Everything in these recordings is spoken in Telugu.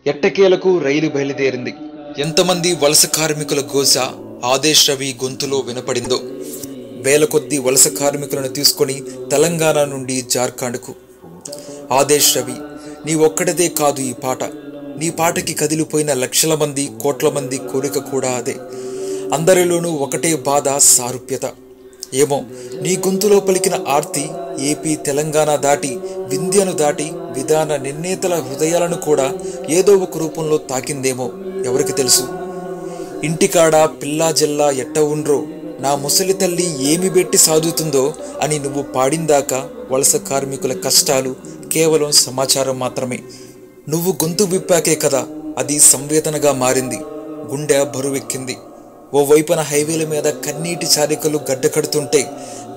ఎట్టకేలకు రైలు బయలుదేరింది. ఎంతమంది వలస కార్మికుల గోస ఆదేశ్ రవి గొంతులో వినపడిందో. వేల కొద్ది వలస కార్మికులను తీసుకొని తెలంగాణ నుండి జార్ఖండ్కు. ఆదేశ్ రవి, నీ ఒక్కడిదే కాదు ఈ పాట. నీ పాటకి కదిలిపోయిన లక్షల మంది, కోట్ల మంది కోరిక కూడా అదే. అందరిలోనూ ఒకటే బాధ, సారూప్యత. ఏమో, నీ గొంతులో పలికిన ఆర్తి ఏపీ తెలంగాణ దాటి, వింధ్యను దాటి విధాన నిర్ణేతల హృదయాలను కూడా ఏదో ఒక రూపంలో తాకిందేమో, ఎవరికి తెలుసు. ఇంటికాడ పిల్లా జల్లా ఎట్ట ఉండ్రో, నా ముసలి తల్లి ఏమి పెట్టి సాదుతుందో అని నువ్వు పాడిందాకా వలస కార్మికుల కష్టాలు కేవలం సమాచారం మాత్రమే. నువ్వు గొంతు విప్పాకే కదా అది సంవేదనగా మారింది. గుండె బరువెక్కింది. ఓవైపున హైవేల మీద కన్నీటి చారికలు గడ్డకడుతుంటే,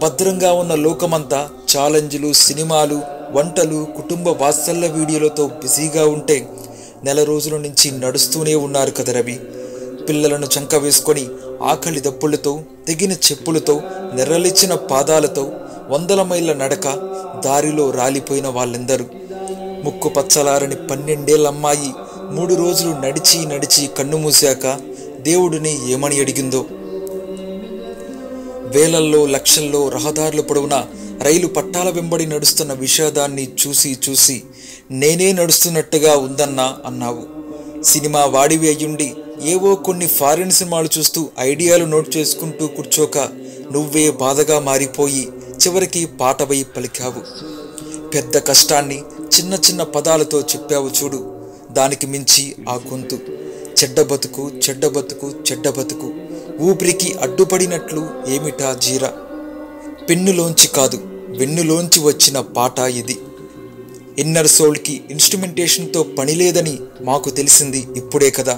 భద్రంగా ఉన్న లోకమంతా ఛాలెంజ్లు, సినిమాలు, వంటలు, కుటుంబ వాత్సల్య వీడియోలతో బిజీగా ఉంటే, నెల రోజుల నుంచి నడుస్తూనే ఉన్నారు కదా రవి. పిల్లలను చంక వేసుకొని ఆకలి దప్పులతో, తెగిన చెప్పులతో, నెర్రలిచ్చిన పాదాలతో 100 మైళ్ళ నడక, దారిలో రాలిపోయిన వాళ్ళెందరూ. ముక్కు పచ్చలారని 12 ఏళ్ల అమ్మాయి 3 రోజులు నడిచి నడిచి కన్ను మూసాక దేవుడిని ఏమని అడిగిందో. వేలల్లో లక్షల్లో రహదారుల పొడవునా రైలు పట్టాల వెంబడి నడుస్తున్న విషాదాన్ని చూసి చూసి నేనే నడుస్తున్నట్టుగా ఉందన్నా అన్నావు. సినిమా వాడివి అయ్యుండి ఏవో కొన్ని ఫారిన్ సినిమాలు చూస్తూ ఐడియాలు నోట్ చేసుకుంటూ కూర్చోక నువ్వే బాధగా మారిపోయి చివరికి పాటవై పలికావు. పెద్ద కష్టాన్ని చిన్న చిన్న పదాలతో చెప్పావు చూడు. దానికి మించి ఆ గొంతు. చెడ్డ బతుకు, చెడ్డ బతుకు, చెడ్డ బతుకు, ఊపిరికి అడ్డుపడినట్లు ఏమిటా జీరా. పెన్నులోంచి కాదు, వెన్నులోంచి వచ్చిన పాట ఇది. ఇన్నర్ సోల్కి ఇన్స్ట్రుమెంటేషన్తో పని లేదని మాకు తెలిసింది ఇప్పుడే కదా.